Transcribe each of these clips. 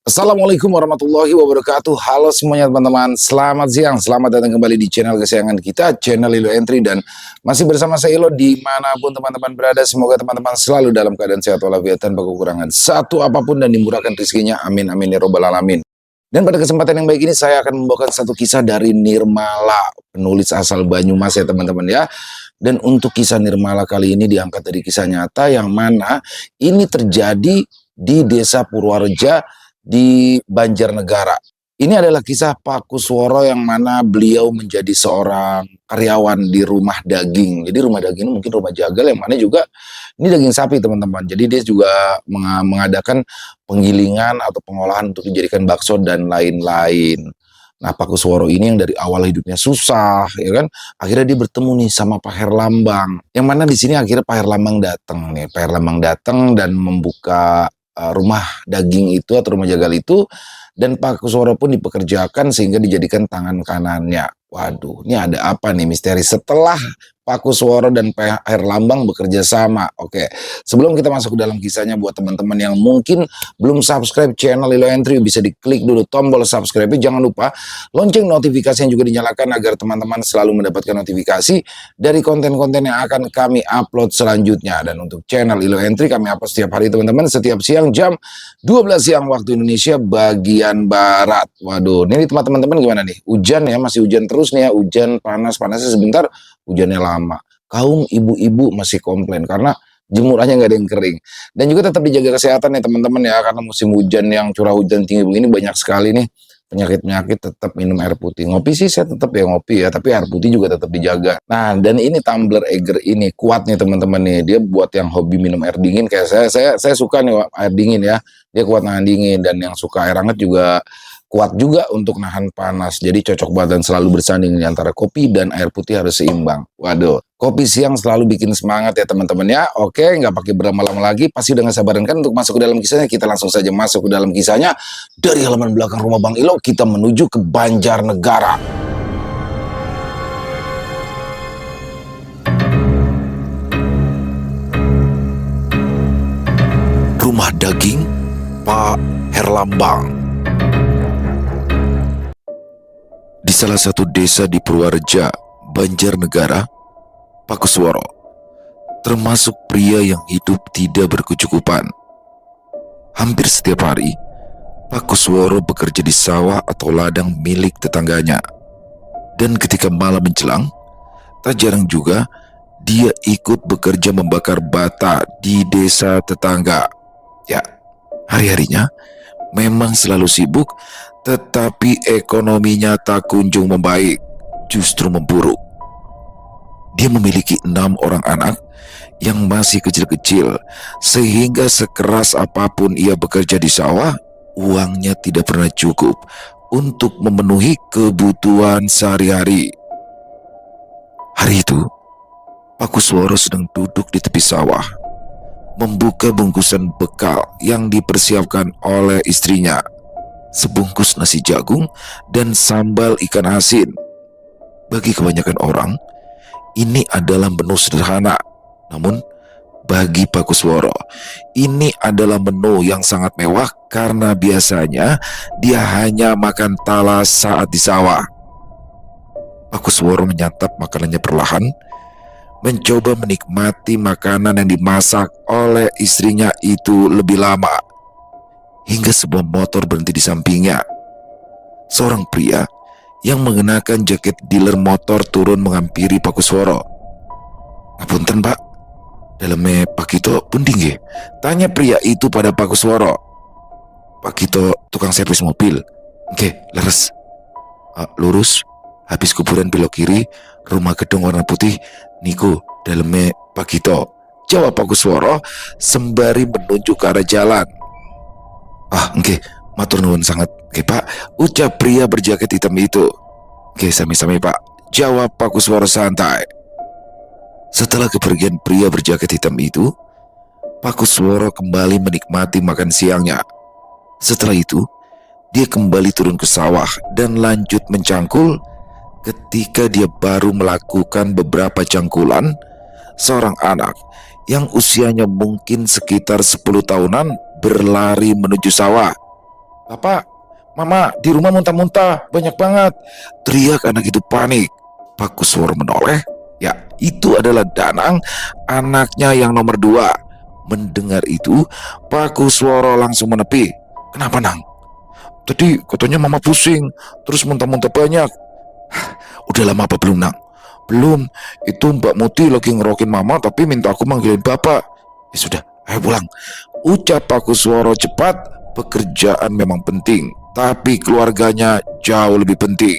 Assalamualaikum warahmatullahi wabarakatuh. Halo semuanya teman-teman, selamat siang, selamat datang kembali di channel kesayangan kita, channel Ilo Entry, dan masih bersama saya Ilo dimanapun teman-teman berada. Semoga teman-teman selalu dalam keadaan sehat walafiat tanpa kekurangan satu apapun dan dimurahkan rezekinya, amin amin ya robbal alamin. Dan pada kesempatan yang baik ini saya akan membawakan satu kisah dari Nirmala, penulis asal Banyumas ya teman-teman ya. Dan untuk kisah Nirmala kali ini diangkat dari kisah nyata yang mana ini terjadi di Desa Purwareja di Banjarnegara. Ini adalah kisah Pak Kusworo yang mana beliau menjadi seorang karyawan di rumah daging. Jadi rumah daging ini mungkin rumah jagal yang mana juga ini daging sapi teman-teman. Jadi dia juga mengadakan penggilingan atau pengolahan untuk dijadikan bakso dan lain-lain. Nah, Pak Kusworo ini yang dari awal hidupnya susah, ya kan? Akhirnya dia bertemu nih sama Pak Herlambang. Yang mana di sini akhirnya Pak Herlambang datang nih. Pak Herlambang datang dan membuka rumah daging itu atau rumah jagal itu, dan Pak Kusworo pun dipekerjakan sehingga dijadikan tangan kanannya. Waduh, ini ada apa nih misteri setelah Pak Kusworo dan Pak Herlambang bekerja sama? Oke, sebelum kita masuk ke dalam kisahnya, buat teman-teman yang mungkin belum subscribe channel Ilo Entry, bisa diklik dulu tombol subscribe. Jangan lupa lonceng notifikasi yang juga dinyalakan agar teman-teman selalu mendapatkan notifikasi dari konten-konten yang akan kami upload selanjutnya. Dan untuk channel Ilo Entry kami upload setiap hari teman-teman, setiap siang jam 12 siang waktu Indonesia bagian Barat. Waduh, ini tempat teman-teman gimana nih? Hujan ya, masih hujan terus nih ya, hujan panasnya sebentar, hujannya lama. Kaum ibu-ibu masih komplain karena jemurannya nggak ada yang kering. Dan juga tetap dijaga kesehatan ya teman-teman ya, karena musim hujan yang curah hujan tinggi begini banyak sekali nih penyakit-penyakit. Tetap minum air putih. Ngopi sih saya tetap ya ngopi ya, tapi air putih juga tetap dijaga. Nah, dan ini tumbler Eiger ini kuat nih teman-teman nih. Dia buat yang hobi minum air dingin kayak saya suka nih air dingin ya. Dia kuat nahan dingin, dan yang suka air hangat juga kuat juga untuk nahan panas. Jadi cocok badan, selalu bersanding antara kopi dan air putih harus seimbang. Waduh, kopi siang selalu bikin semangat ya teman-teman ya. Oke, nggak pakai berlama-lama lagi, pasti udah nggak sabaran kan untuk masuk ke dalam kisahnya. Kita langsung saja masuk ke dalam kisahnya. Dari halaman belakang rumah Bang Ilo, kita menuju ke Banjarnegara. Rumah daging Pak Herlambang. Di salah satu desa di Purwareja, Banjarnegara, Pak Kusworo termasuk pria yang hidup tidak berkecukupan. Hampir setiap hari, Pak Kusworo bekerja di sawah atau ladang milik tetangganya. Dan ketika malam menjelang, tak jarang juga dia ikut bekerja membakar bata di desa tetangga. Ya, hari-harinya memang selalu sibuk, tetapi ekonominya tak kunjung membaik, justru memburuk. Dia memiliki 6 orang anak yang masih kecil-kecil, sehingga sekeras apapun ia bekerja di sawah, uangnya tidak pernah cukup untuk memenuhi kebutuhan sehari-hari. Hari itu, Pak Kusworo sedang duduk di tepi sawah, membuka bungkusan bekal yang dipersiapkan oleh istrinya. Sebungkus nasi jagung dan sambal ikan asin. Bagi kebanyakan orang, ini adalah menu sederhana. Namun, bagi Pak Kusworo, ini adalah menu yang sangat mewah karena biasanya dia hanya makan talas saat di sawah. Pak Kusworo menyantap makanannya perlahan, mencoba menikmati makanan yang dimasak oleh istrinya itu lebih lama, hingga sebuah motor berhenti di sampingnya. Seorang pria yang mengenakan jaket dealer motor turun menghampiri Pak Kusworo. "Ngapunten Pak, dalamnya Pak Kito pundi nggih?" tanya pria itu pada Pak Kusworo. "Pak Kito tukang servis mobil." "Nggih, leres." "Lurus, habis kuburan belok kiri, rumah gedung warna putih, niku dalamnya Pak Kito," jawab Pak Kusworo sembari menunjuk ke arah jalan. "Nggih, matur nuwun sangat nggih Pak," ucap pria berjaket hitam itu. "Nggih, sami-sami Pak," jawab Pak Kusworo santai. Setelah kepergian pria berjaket hitam itu, Pak Kusworo kembali menikmati makan siangnya. Setelah itu, dia kembali turun ke sawah dan lanjut mencangkul. Ketika dia baru melakukan beberapa cangkulan, seorang anak yang usianya mungkin sekitar 10 tahunan berlari menuju sawah. "Bapak, Mama, di rumah muntah-muntah, banyak banget," teriak anak itu panik. Pak Kusworo menoleh. Ya, itu adalah Danang, anaknya yang nomor 2. Mendengar itu, Pak Kusworo langsung menepi. "Kenapa, Nang?" "Tadi katanya Mama pusing, terus muntah-muntah banyak." "Udah lama apa belum, Nang?" "Belum, itu Mbak Muti lagi ngerokin Mama tapi minta aku manggilin Bapak." "Ya sudah, ayo pulang," ucap Pak Kusworo cepat. Pekerjaan memang penting, tapi keluarganya jauh lebih penting.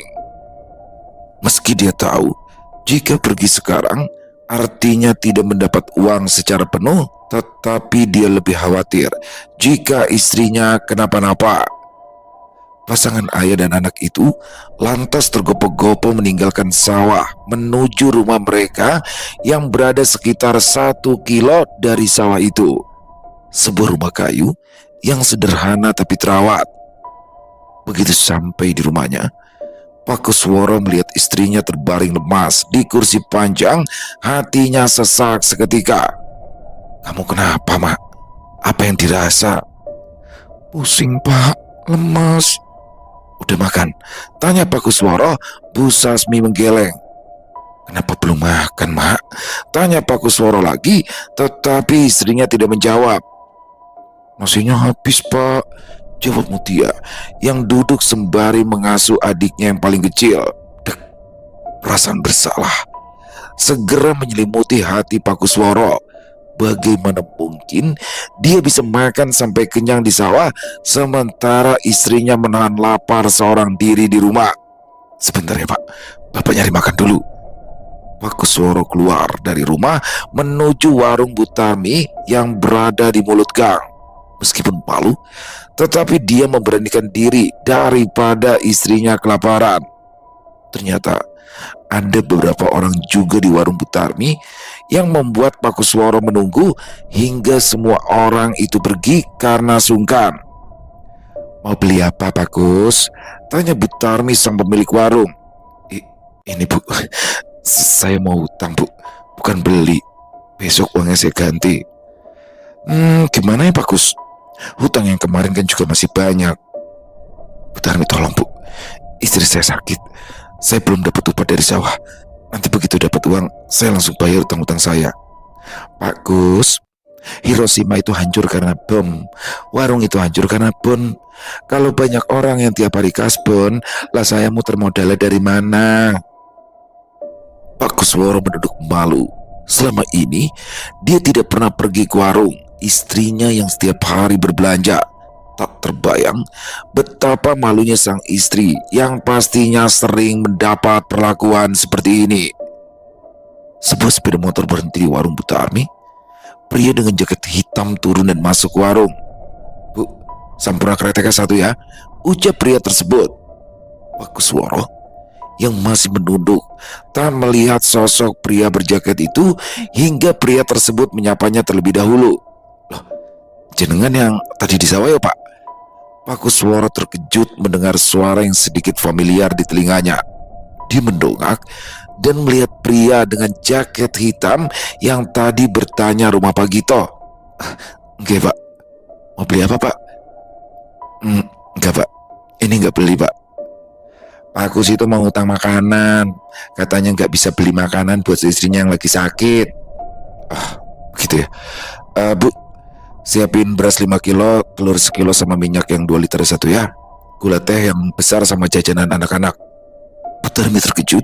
Meski dia tahu, jika pergi sekarang, artinya tidak mendapat uang secara penuh, tetapi dia lebih khawatir jika istrinya kenapa-napa. Pasangan ayah dan anak itu lantas tergopoh-gopoh meninggalkan sawah menuju rumah mereka yang berada sekitar 1 kilo dari sawah itu. Sebuah rumah kayu yang sederhana tapi terawat. Begitu sampai di rumahnya, Pak Kusworo melihat istrinya terbaring lemas di kursi panjang. Hatinya sesak seketika. "Kamu kenapa, Mak? Apa yang dirasa?" "Pusing, Pak. Lemas." "Udah makan?" tanya Pak Kusworo. Bu Sasmi menggeleng. "Kenapa belum makan, Mak?" tanya Pak Kusworo lagi, tetapi istrinya tidak menjawab. "Nasinya habis, Pak," jawab Mutia yang duduk sembari mengasuh adiknya yang paling kecil. Dek, perasaan bersalah segera menyelimuti hati Pak Kusworo. Bagaimana mungkin dia bisa makan sampai kenyang di sawah sementara istrinya menahan lapar seorang diri di rumah? "Sebentar ya, Pak, Bapak nyari makan dulu." Pak Kusworo keluar dari rumah menuju warung Butarmi yang berada di mulut gang. Meskipun malu, tetapi dia memberanikan diri daripada istrinya kelaparan. Ternyata ada beberapa orang juga di warung Butarmi yang membuat Pak Kusworo menunggu hingga semua orang itu pergi karena sungkan. "Mau beli apa, Pak Kus?" tanya Butarmi sang pemilik warung. Ini Bu, saya mau utang, Bu, bukan beli. Besok uangnya saya ganti." Gimana ya, Pak Kus? Hutang yang kemarin kan juga masih banyak." "Butarmi, tolong, Bu, istri saya sakit. Saya belum dapat upah dari sawah. Nanti begitu dapat uang, saya langsung bayar utang-utang saya." "Pak Gus, Hiroshima itu hancur karena bom. Warung itu hancur karena bom. Kalau banyak orang yang tiap hari kasbon, lah saya muter modalnya dari mana?" Pak Kusworo menduduk malu. Selama ini, dia tidak pernah pergi ke warung istrinya yang setiap hari berbelanja. Tak terbayang betapa malunya sang istri yang pastinya sering mendapat perlakuan seperti ini. Sebuah sepeda motor berhenti di warung Butarmi. Pria dengan jaket hitam turun dan masuk ke warung. "Bu, sampurna kreteknya 1 ya," ucap pria tersebut. Pak Kusworo yang masih menunduk tak melihat sosok pria berjaket itu hingga pria tersebut menyapanya terlebih dahulu. "Loh, jenengan yang tadi di sawah ya, Pak?" Pak Kusworo terkejut mendengar suara yang sedikit familiar di telinganya. Dia mendongak dan melihat pria dengan jaket hitam yang tadi bertanya rumah Pak Gito. "Enggak, Pak. Mau beli apa, Pak?" Enggak, Pak. Ini enggak beli, Pak. Pak Kus itu mau utang makanan. Katanya nggak bisa beli makanan buat istrinya yang lagi sakit." Gitu ya. Bu, siapin beras 5 kilo, telur 1 kilo sama minyak yang 2 liter 1 ya. Gula teh yang besar sama jajanan anak-anak. Butarmi terkejut,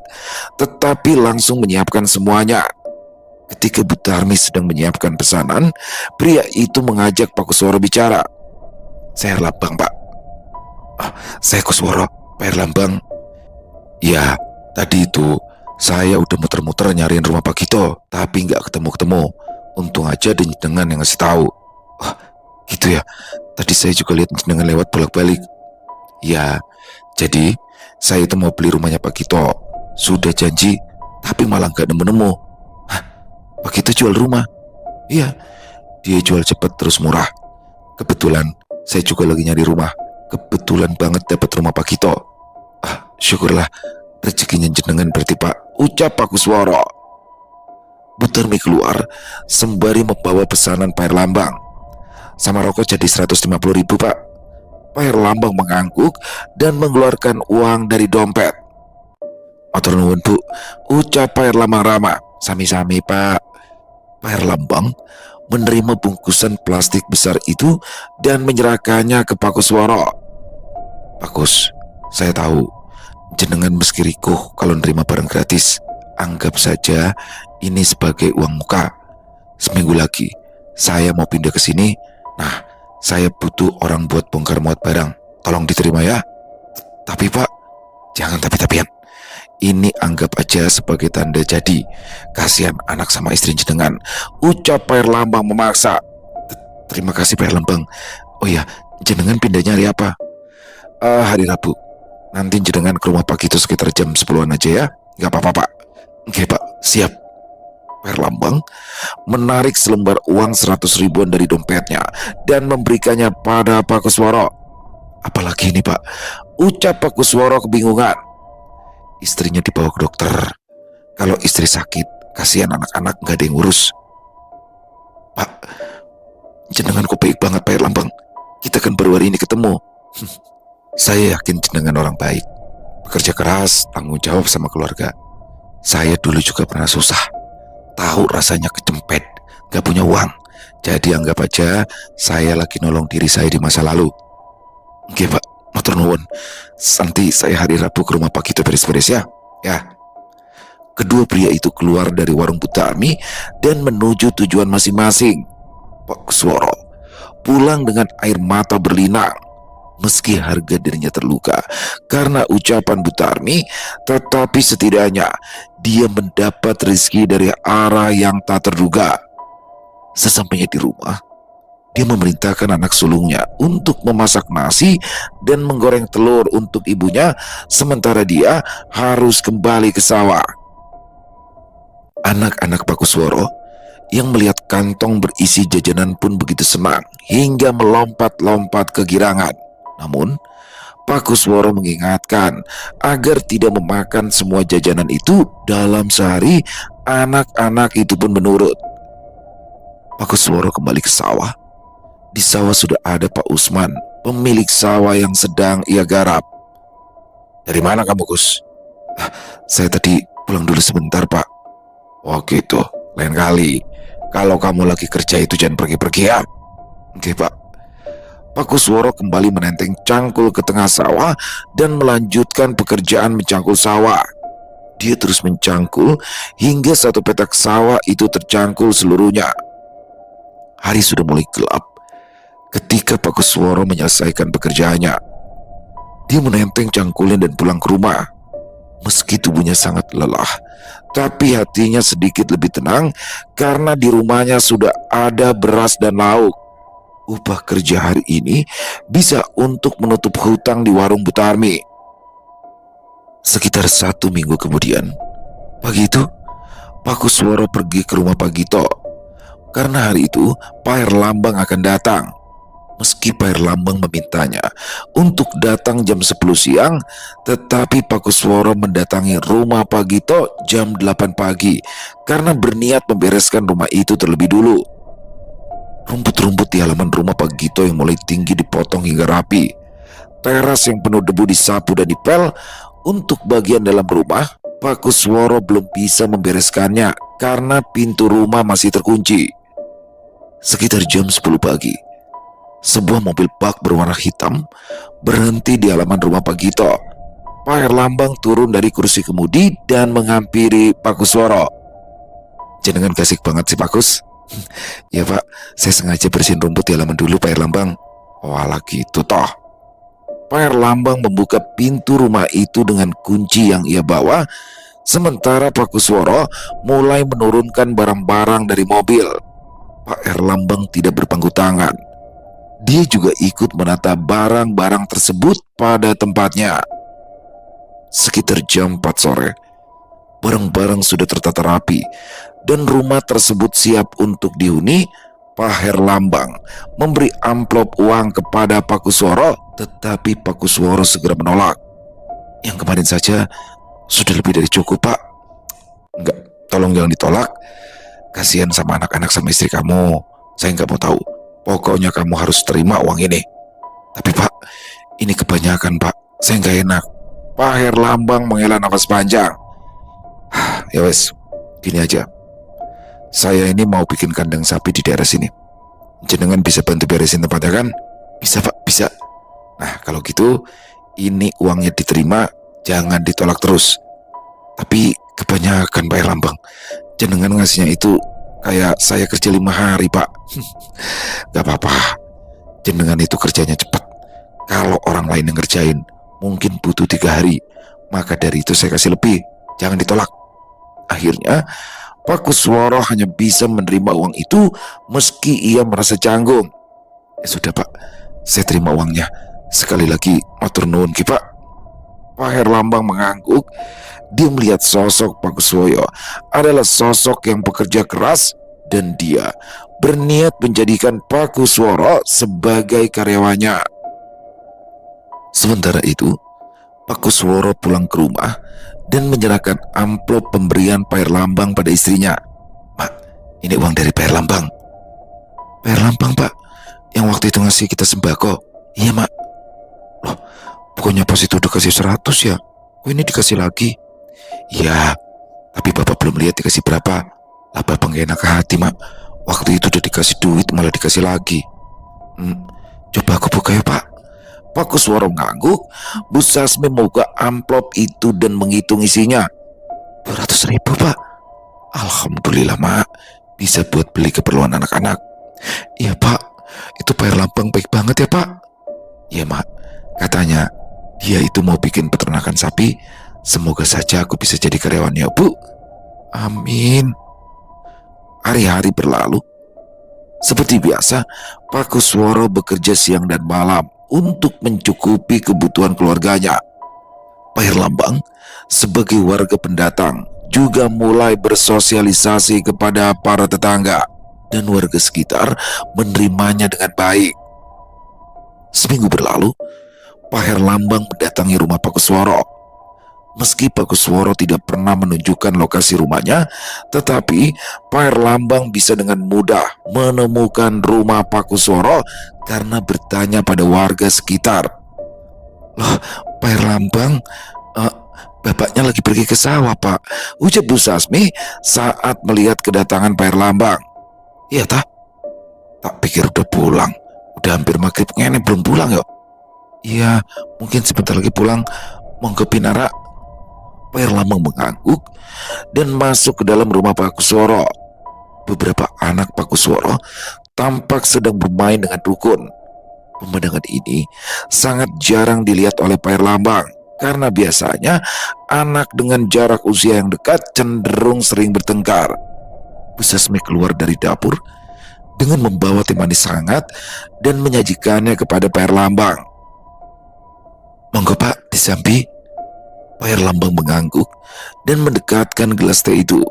tetapi langsung menyiapkan semuanya. Ketika Butarmi sedang menyiapkan pesanan, pria itu mengajak Pak Kusworo bicara. "Saya Lambang, Pak." "Saya Kusworo, Pak Lambang." "Ya, tadi itu saya udah muter-muter nyariin rumah Pak Gito, tapi nggak ketemu-ketemu. Untung aja ada jenengan yang ngasih tahu." Gitu ya. Tadi saya juga lihat jenengan lewat bolak-balik." "Ya, jadi saya itu mau beli rumahnya Pak Gito. Sudah janji, tapi malah nggak nemu-nemu." "Pak Gito jual rumah?" "Iya, dia jual cepat terus murah. Kebetulan saya juga lagi nyari rumah. Kebetulan banget dapat rumah Pak Gito." "Syukurlah, rezekinya jenengan berarti, Pak," ucap Pak Kusworo. Butarmi keluar sembari membawa pesanan Pak Lambang. "Sama rokok jadi 150.000, Pak." Pak Herlambang mengangguk dan mengeluarkan uang dari dompet. Matur nuwun Bu, ucap Pak Herlambang ramah. Sami-sami Pak. Pak Herlambang menerima bungkusan plastik besar itu dan menyerahkannya ke Pak Kusworo. Pak Kus, saya tahu jenengan meski rikuh kalau nerima barang gratis. Anggap saja ini sebagai uang muka. Seminggu lagi saya mau pindah ke sini. Nah, saya butuh orang buat bongkar muat barang. Tolong diterima ya. Tapi Pak, jangan tapi-tapian. Ini anggap aja sebagai tanda jadi. Kasihan anak sama istri jenengan, ucap Pak Herlambang memaksa. Terima kasih Pak Herlambang. Oh ya, jenengan pindahnya hari apa? Hari Rabu. Nanti jenengan ke rumah Pak Gito sekitar jam 10-an aja ya. Gak apa-apa Pak. Oke Pak, siap. Pak Herlambang menarik selembar uang 100 ribuan dari dompetnya dan memberikannya pada Pak Kusworo. Apalagi ini Pak, ucap Pak Kusworo kebingungan. Istrinya dibawa ke dokter. Kalau istri sakit, kasihan anak-anak gak ada yang ngurus. Pak, jenengan kok baik banget Pak Herlambang. Kita kan baru hari ini ketemu. Saya yakin jenengan orang baik, bekerja keras, tanggung jawab sama keluarga. Saya dulu juga pernah susah, tahu rasanya kecempet, gak punya uang. Jadi anggap aja saya lagi nolong diri saya di masa lalu. Oke Pak, matur nuwun. Nanti saya hari Rabu ke rumah Pak Gito beres-beres ya. Ya. Kedua pria itu keluar dari warung Butami dan menuju tujuan masing-masing. Pak Kusworo pulang dengan air mata berlinang. Meski harga dirinya terluka karena ucapan Butarmi, tetapi setidaknya dia mendapat rezeki dari arah yang tak terduga. Sesampainya di rumah, dia memerintahkan anak sulungnya untuk memasak nasi dan menggoreng telur untuk ibunya, sementara dia harus kembali ke sawah. Anak-anak Pak Kusworo yang melihat kantong berisi jajanan pun begitu senang hingga melompat-lompat kegirangan. Namun, Pak Kusworo mengingatkan agar tidak memakan semua jajanan itu dalam sehari. Anak-anak itu pun menurut. Pak Kusworo kembali ke sawah. Di sawah sudah ada Pak Usman, pemilik sawah yang sedang ia garap. Dari mana kamu, Gus? Saya tadi pulang dulu sebentar, Pak. Oh gitu, lain kali. Kalau kamu lagi kerja itu jangan pergi-pergi ya. Oke, Pak. Pak Kusworo kembali menenteng cangkul ke tengah sawah dan melanjutkan pekerjaan mencangkul sawah. Dia terus mencangkul hingga satu petak sawah itu tercangkul seluruhnya. Hari sudah mulai gelap ketika Pak Kusworo menyelesaikan pekerjaannya. Dia menenteng cangkulnya dan pulang ke rumah. Meski tubuhnya sangat lelah, tapi hatinya sedikit lebih tenang karena di rumahnya sudah ada beras dan lauk. Upah kerja hari ini bisa untuk menutup hutang di warung Butarmi. Sekitar 1 minggu kemudian, pagi itu Pak Kusworo pergi ke rumah Pak Gito. Karena hari itu Pak Herlambang akan datang. Meski Pak Herlambang memintanya untuk datang jam 10 siang, tetapi Pak Kusworo mendatangi rumah Pak Gito jam 8 pagi karena berniat membereskan rumah itu terlebih dulu. Rumput-rumput di halaman rumah Pak Gito yang mulai tinggi dipotong hingga rapi. Teras yang penuh debu disapu dan dipel. Untuk bagian dalam rumah, Pak Kusworo belum bisa membereskannya karena pintu rumah masih terkunci. Sekitar jam 10 pagi, sebuah mobil bak berwarna hitam berhenti di halaman rumah Pak Gito. Pak Herlambang turun dari kursi kemudi dan menghampiri Pak Kusworo. Jenengan gasik banget sih Pak Kus. Ya Pak, saya sengaja bersihin rumput di halaman dulu Pak Herlambang. Walah gitu toh. Pak Herlambang membuka pintu rumah itu dengan kunci yang ia bawa, sementara Pak Kusworo mulai menurunkan barang-barang dari mobil. Pak Herlambang tidak berpangku tangan. Dia juga ikut menata barang-barang tersebut pada tempatnya. Sekitar jam 4 sore, barang-barang sudah tertata rapi dan rumah tersebut siap untuk dihuni. Pak Herlambang memberi amplop uang kepada Pak Kusworo, tetapi Pak Kusworo segera menolak. Yang kemarin saja sudah lebih dari cukup Pak. Enggak, tolong jangan ditolak. Kasihan sama anak-anak sama istri kamu. Saya nggak mau tahu. Pokoknya kamu harus terima uang ini. Tapi Pak, ini kebanyakan Pak. Saya nggak enak. Pak Herlambang menghela nafas panjang. Ya wes, gini aja. Saya ini mau bikin kandang sapi di daerah sini. Jenengan bisa bantu beresin tempatnya kan? Bisa Pak, bisa. Nah kalau gitu, ini uangnya diterima, jangan ditolak terus. Tapi kebanyakan Pak Herlambang. Jenengan ngasihnya itu kayak saya kerja 5 hari Pak. Gak apa-apa, jenengan itu kerjanya cepat. Kalau orang lain yang ngerjain mungkin butuh 3 hari, maka dari itu saya kasih lebih, jangan ditolak. Akhirnya Pak Kusworo hanya bisa menerima uang itu meski ia merasa canggung. Ya sudah Pak, saya terima uangnya. Sekali lagi matur nuwun Ki Pak. Pak Herlambang mengangguk. Dia melihat sosok Pak Kuswoyo adalah sosok yang bekerja keras dan dia berniat menjadikan Pak Kusworo sebagai karyawannya. Sementara itu, Pak Kusworo pulang ke rumah dan menyerahkan amplop pemberian Pak Herlambang pada istrinya. Mak, ini uang dari Pak Herlambang. Pak Herlambang Pak, yang waktu itu ngasih kita sembako. Iya Mak. Loh, pokoknya pas itu udah kasih 100 ya. Kok ini dikasih lagi? Iya, tapi Bapak belum lihat dikasih berapa. Lah Bapak gak enak hati Mak. Waktu itu udah dikasih duit malah dikasih lagi. Coba aku buka ya Pak. Pak Kusworo ngangguk. Bu Sasmi membuka amplop itu dan menghitung isinya. 200.000 Pak. Alhamdulillah Mak, bisa buat beli keperluan anak-anak. Iya Pak, itu Pak Herlambang baik banget ya Pak. Iya Mak, katanya dia itu mau bikin peternakan sapi. Semoga saja aku bisa jadi karyawannya Bu. Amin. Hari-hari berlalu. Seperti biasa, Pak Kusworo bekerja siang dan malam untuk mencukupi kebutuhan keluarganya. Pak Herlambang sebagai warga pendatang juga mulai bersosialisasi kepada para tetangga dan warga sekitar menerimanya dengan baik. Seminggu berlalu, Pak Herlambang mendatangi rumah Pak Kusworo. Meski Pak Kusworo tidak pernah menunjukkan lokasi rumahnya, tetapi Pak Herlambang bisa dengan mudah menemukan rumah Pak Kusworo karena bertanya pada warga sekitar. Loh, Pak Herlambang, bapaknya lagi pergi ke sawah Pak, ucap Bu Sasmi saat melihat kedatangan Pak Herlambang. Iya tak pikir udah pulang, udah hampir maghrib ngene belum pulang ya? Iya, mungkin sebentar lagi pulang, monggo Pinara. Pak Herlambang mengangguk dan masuk ke dalam rumah Pak Kusworo. Beberapa anak Pak Kusworo tampak sedang bermain dengan dukun. Pemandangan ini sangat jarang dilihat oleh Pak Herlambang karena biasanya anak dengan jarak usia yang dekat cenderung sering bertengkar. Bu Sasmi keluar dari dapur dengan membawa teh manis hangat dan menyajikannya kepada Pak Herlambang. Monggo Pak, disambi. Pak Herlambang mengangguk dan mendekatkan gelas teh itu.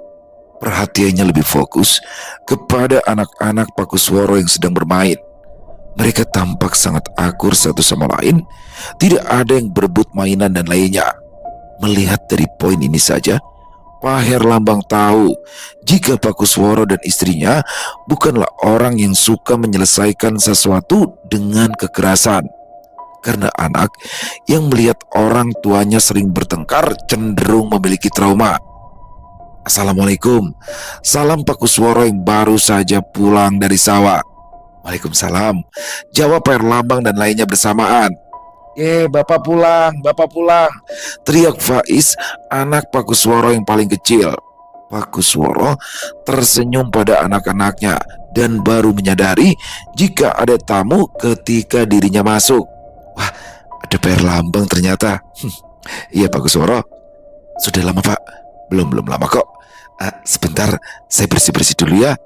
Perhatiannya lebih fokus kepada anak-anak Pak Kusworo yang sedang bermain. Mereka tampak sangat akur satu sama lain, tidak ada yang berebut mainan dan lainnya. Melihat dari poin ini saja, Pak Herlambang tahu jika Pak Kusworo dan istrinya bukanlah orang yang suka menyelesaikan sesuatu dengan kekerasan. Karena anak yang melihat orang tuanya sering bertengkar cenderung memiliki trauma. Assalamualaikum. Salam Pak Kusworo yang baru saja pulang dari sawah. Waalaikumsalam, jawab Pak Herlambang dan lainnya bersamaan. Bapak pulang, Bapak pulang, teriak Faiz, anak Pak Kusworo yang paling kecil. Pak Kusworo tersenyum pada anak-anaknya dan baru menyadari jika ada tamu ketika dirinya masuk. Wah, ada Pak Herlambang ternyata. Iya Pak Kusworo. Sudah lama Pak? Belum lama kok. Sebentar, saya bersih-bersih dulu ya.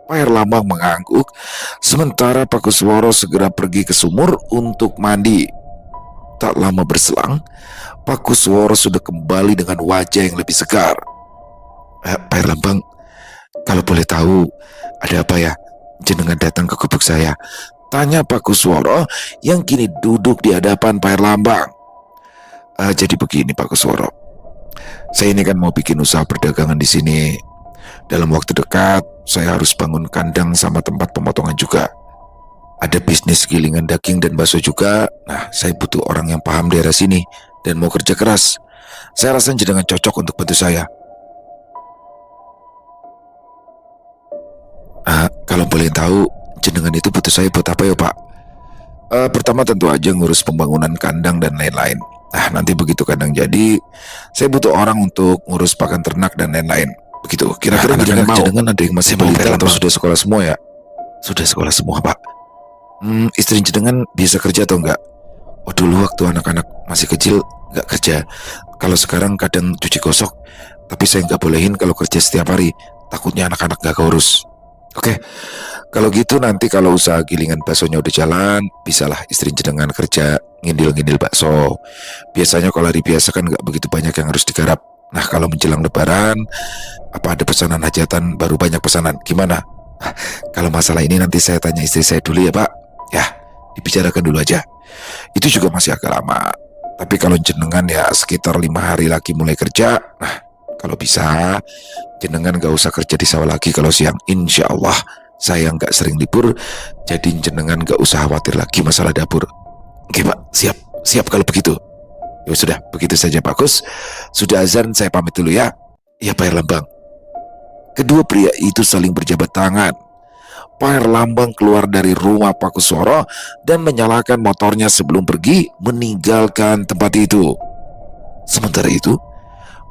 Pak Herlambang mengangguk, sementara Pak Kusworo segera pergi ke sumur untuk mandi. Tak lama berselang, Pak Kusworo sudah kembali dengan wajah yang lebih segar. Pak Herlambang, kalau boleh tahu, ada apa ya? Jenengan datang ke gubuk saya, tanya Pak Kusworo yang kini duduk di hadapan Pak Herlambang. Jadi begini Pak Kusworo, saya ini kan mau bikin usaha perdagangan di sini. Dalam waktu dekat saya harus bangun kandang sama tempat pemotongan juga. Ada bisnis gilingan daging dan bakso juga. Nah, saya butuh orang yang paham daerah sini dan mau kerja keras. Saya rasa jenengan cocok untuk bantu saya. Kalau boleh tahu, jenengan itu butuh saya buat apa ya, Pak? Pertama tentu aja ngurus pembangunan kandang dan lain-lain. Nah, nanti begitu kandang jadi, saya butuh orang untuk ngurus pakan ternak dan lain-lain. Begitu. Kira-kira jenengan ada yang masih balita atau sudah sekolah semua ya? Sudah sekolah semua, Pak. Istri jenengan bisa kerja atau enggak? Oh, dulu waktu anak-anak masih kecil nggak kerja. Kalau sekarang kadang cuci gosok, tapi saya nggak bolehin kalau kerja setiap hari. Takutnya anak-anak nggak keurus. Oke, kalau gitu nanti kalau usaha gilingan baksonya udah jalan, bisalah istri jenengan kerja ngindil-ngindil bakso. Biasanya kalau hari biasa kan nggak begitu banyak yang harus digarap. Nah, kalau menjelang lebaran, apa ada pesanan hajatan baru banyak pesanan? Gimana? Kalau masalah ini nanti saya tanya istri saya dulu ya, Pak. Ya, dibicarakan dulu aja. Itu juga masih agak lama. Tapi kalau jenengan ya sekitar 5 hari lagi mulai kerja. Nah, kalau bisa jenengan gak usah kerja di sawah lagi kalau siang. Insya Allah saya gak sering libur. Jadi jenengan gak usah khawatir lagi masalah dapur. Oke, Pak, siap kalau begitu. Ya sudah, begitu saja Pak Kus. Sudah azan, saya pamit dulu ya. Ya, Pak Erlambang. Kedua pria itu saling berjabat tangan. Pak Erlambang keluar dari rumah Pak Kusworo dan menyalakan motornya sebelum pergi meninggalkan tempat itu. Sementara itu,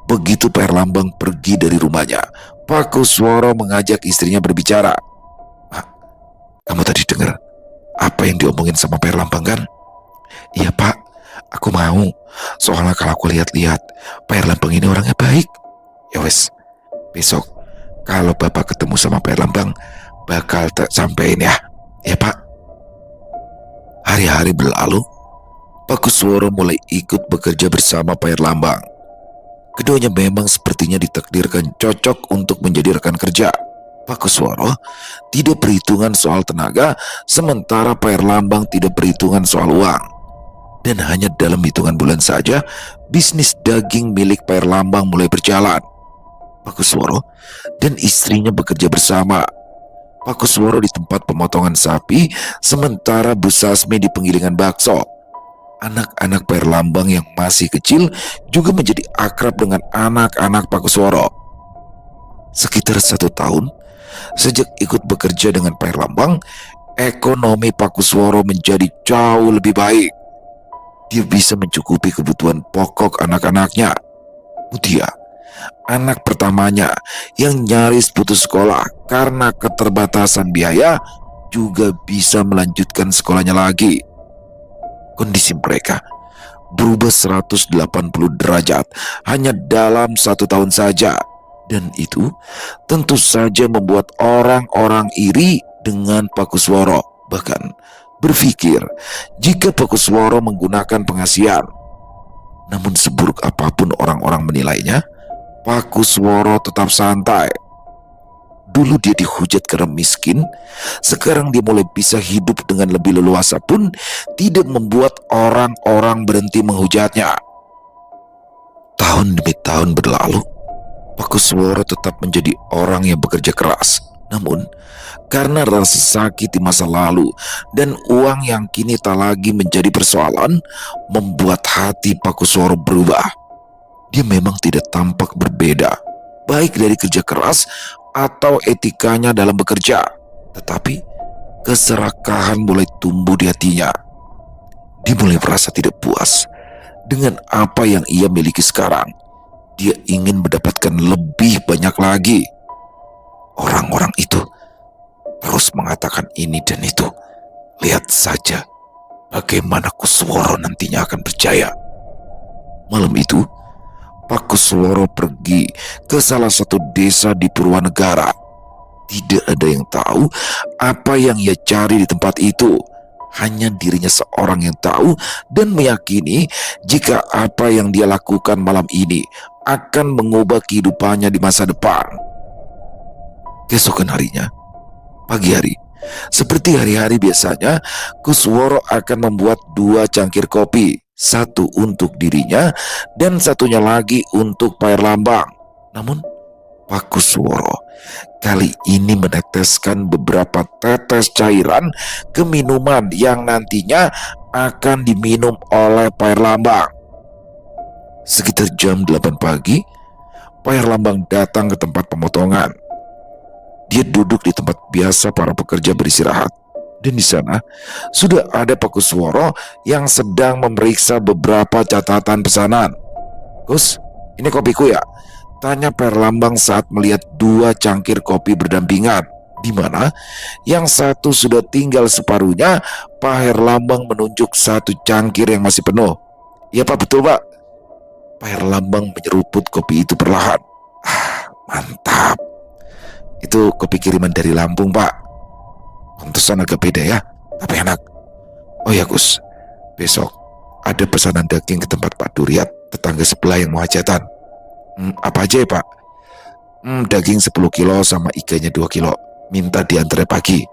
begitu Pak Erlambang pergi dari rumahnya, Pak Kusworo mengajak istrinya berbicara. Kamu tadi dengar apa yang diomongin sama Pak Erlambang kan? Iya, Pak, aku mau. Soalnya kalau aku lihat-lihat, Pak Erlambang ini orangnya baik. Ya wes, besok kalau Bapak ketemu sama Pak Erlambang, bakal tak sampein ya. Ya, Pak. Hari-hari berlalu, Pak Kusworo mulai ikut bekerja bersama Pak Erlambang. Keduanya memang sepertinya ditakdirkan cocok untuk menjadi rekan kerja. Pak Kusworo tidak perhitungan soal tenaga, sementara Pak Erlambang tidak perhitungan soal uang. Dan hanya dalam hitungan bulan saja, bisnis daging milik Pak Erlambang mulai berjalan. Pak Kusworo dan istrinya bekerja bersama. Pak Kusworo di tempat pemotongan sapi, sementara Bu Sasmi di penggilingan bakso. Anak-anak Pak Erlambang yang masih kecil juga menjadi akrab dengan anak-anak Pak Kusworo. Sekitar 1 tahun sejak ikut bekerja dengan Pak Erlambang, ekonomi Pak Kusworo menjadi jauh lebih baik. Dia bisa mencukupi kebutuhan pokok anak-anaknya. Mutia, anak pertamanya yang nyaris putus sekolah karena keterbatasan biaya, juga bisa melanjutkan sekolahnya lagi. Kondisi mereka berubah 180 derajat hanya dalam 1 tahun saja. Dan itu tentu saja membuat orang-orang iri dengan Pak Kusworo. Bahkan berpikir jika Pak Kusworo menggunakan pengasihan. Namun seburuk apapun orang-orang menilainya, Pak Kusworo tetap santai. Dulu dia dihujat karena miskin, sekarang dia mulai bisa hidup dengan lebih leluasa pun tidak membuat orang-orang berhenti menghujatnya. Tahun demi tahun berlalu, Pak Kusworo tetap menjadi orang yang bekerja keras. Namun, karena rasa sakit di masa lalu dan uang yang kini tak lagi menjadi persoalan, membuat hati Pak Kusworo berubah. Dia memang tidak tampak berbeda, baik dari kerja keras atau etikanya dalam bekerja. Tetapi keserakahan mulai tumbuh di hatinya. Dia mulai merasa tidak puas dengan apa yang ia miliki sekarang. Dia ingin mendapatkan lebih banyak lagi. Orang-orang itu terus mengatakan ini dan itu. Lihat saja bagaimana Kusworo nantinya akan berjaya. Malam itu, Pak Kusworo pergi ke salah satu desa di Purwanegara. Tidak ada yang tahu apa yang ia cari di tempat itu. Hanya dirinya seorang yang tahu dan meyakini jika apa yang dia lakukan malam ini akan mengubah kehidupannya di masa depan. Keesokan harinya, pagi hari, seperti hari-hari biasanya, Kusworo akan membuat 2 cangkir kopi. Satu untuk dirinya dan satunya lagi untuk Pak Erlambang. Namun Pak Kusworo kali ini meneteskan beberapa tetes cairan ke minuman yang nantinya akan diminum oleh Pak Herlambang. Sekitar jam 8 pagi, Pak Herlambang datang ke tempat pemotongan. Dia duduk di tempat biasa para pekerja beristirahat. Dan di sana sudah ada Pak Kusworo yang sedang memeriksa beberapa catatan pesanan. "Gus, ini kopiku ya?" tanya Pak Herlambang saat melihat dua cangkir kopi berdampingan, di mana yang satu sudah tinggal separuhnya. Pak Herlambang menunjuk satu cangkir yang masih penuh. "Ya Pak, betul Pak." Pak Herlambang menyeruput kopi itu perlahan. Mantap. Itu kopi kiriman dari Lampung Pak. Pantesan agak beda ya, tapi enak. "Oh ya Gus, besok ada pesanan daging ke tempat Pak Duryat, tetangga sebelah yang mau hajatan." Apa aja ya Pak?" Daging 10 kilo sama ikannya 2 kilo. Minta diantar pagi."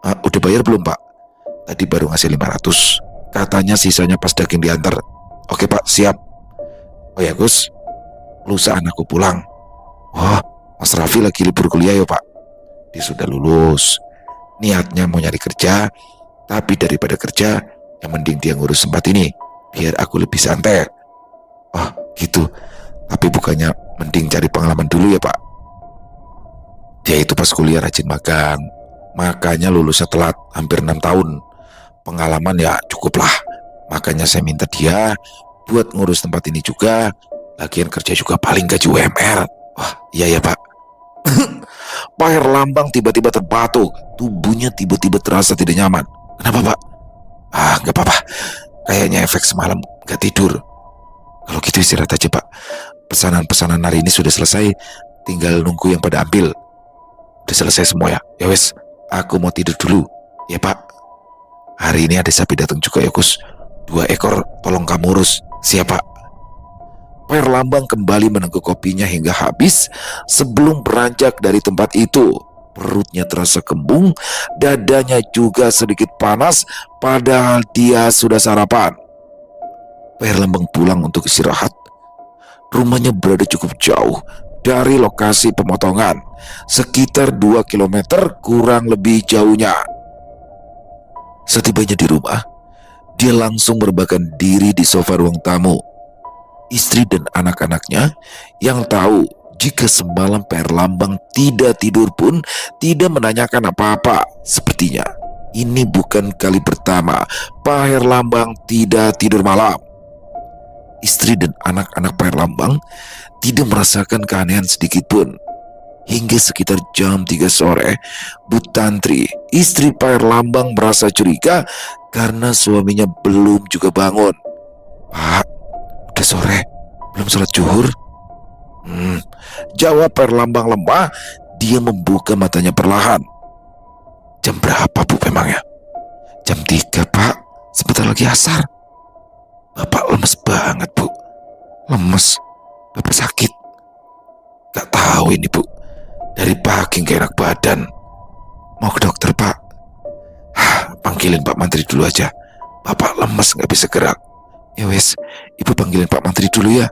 Udah bayar belum Pak?" "Tadi baru ngasih 500. Katanya sisanya pas daging diantar." "Oke Pak, siap." "Oh ya Gus, lusa anakku pulang." "Wah, Mas Raffi lagi libur kuliah ya Pak?" "Dia sudah lulus. Niatnya mau nyari kerja, tapi daripada kerja, yang mending dia ngurus tempat ini, biar aku lebih santai." "Oh gitu, tapi bukannya mending cari pengalaman dulu ya Pak?" "Dia itu pas kuliah rajin magang, makanya lulusnya telat hampir 6 tahun. Pengalaman ya cukup lah, makanya saya minta dia buat ngurus tempat ini juga. Lagian kerja juga paling gaji UMR." "Wah iya ya Pak." Pak Herlambang tiba-tiba terbatuk. Tubuhnya tiba-tiba terasa tidak nyaman. "Kenapa Pak?" Nggak apa-apa. Kayaknya efek semalam nggak tidur." "Kalau gitu istirahat aja Pak. Pesanan-pesanan hari ini sudah selesai. Tinggal nunggu yang pada ambil." "Udah selesai semua ya?" "Ya wes, aku mau tidur dulu." "Ya Pak." "Hari ini ada sapi datang juga ya Gus. 2 ekor, tolong kamu urus." "Siap Pak." Pak Herlambang kembali meneguk kopinya hingga habis. Sebelum beranjak dari tempat itu, perutnya terasa kembung, dadanya juga sedikit panas, padahal dia sudah sarapan. Pak Herlambang pulang untuk istirahat. Rumahnya berada cukup jauh dari lokasi pemotongan, sekitar 2 kilometer kurang lebih jauhnya. Setibanya di rumah, dia langsung merebahkan diri di sofa ruang tamu. Istri dan anak-anaknya yang tahu jika semalam Pak Herlambang tidak tidur pun tidak menanyakan apa-apa. Sepertinya ini bukan kali pertama Pak Herlambang tidak tidur malam. Istri dan anak-anak Pak Herlambang tidak merasakan keanehan sedikit pun. Hingga sekitar jam 3 sore, Bu Tantri, istri Pak Herlambang, merasa curiga karena suaminya belum juga bangun. "Pak, udah sore, belum sholat zuhur?" Jawab Pak Herlambang lemah. Dia membuka matanya perlahan. "Jam berapa Bu memangnya?" "Jam 3 Pak, sebentar lagi asar." "Bapak lemes banget Bu." "Lemes? Bapak sakit?" "Gak tahu ini Bu, dari pagi gak enak badan. Mau ke dokter Pak?" "Panggilin Pak Mantri dulu aja, Bapak lemes gak bisa gerak." "Ya wes, Ibu panggilin Pak Mantri dulu ya."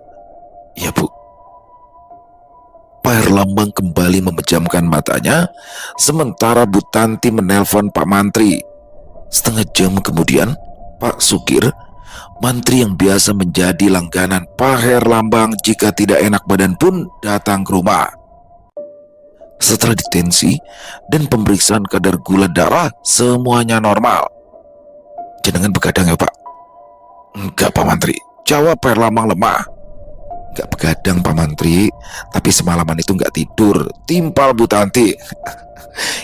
"Iya Bu." Pak Herlambang kembali memejamkan matanya, sementara Bu Tanti menelpon Pak Mantri. Setengah jam kemudian, Pak Sukir, mantri yang biasa menjadi langganan Pak Herlambang jika tidak enak badan pun, datang ke rumah. Setelah ditensi dan pemeriksaan kadar gula darah, semuanya normal. "Jenengan begadang ya Pak?" "Enggak Pak Mantri," jawab Pak Herlambang lemah. "Enggak begadang Pak Mantri, tapi semalaman itu enggak tidur," timpal Bu Tanti.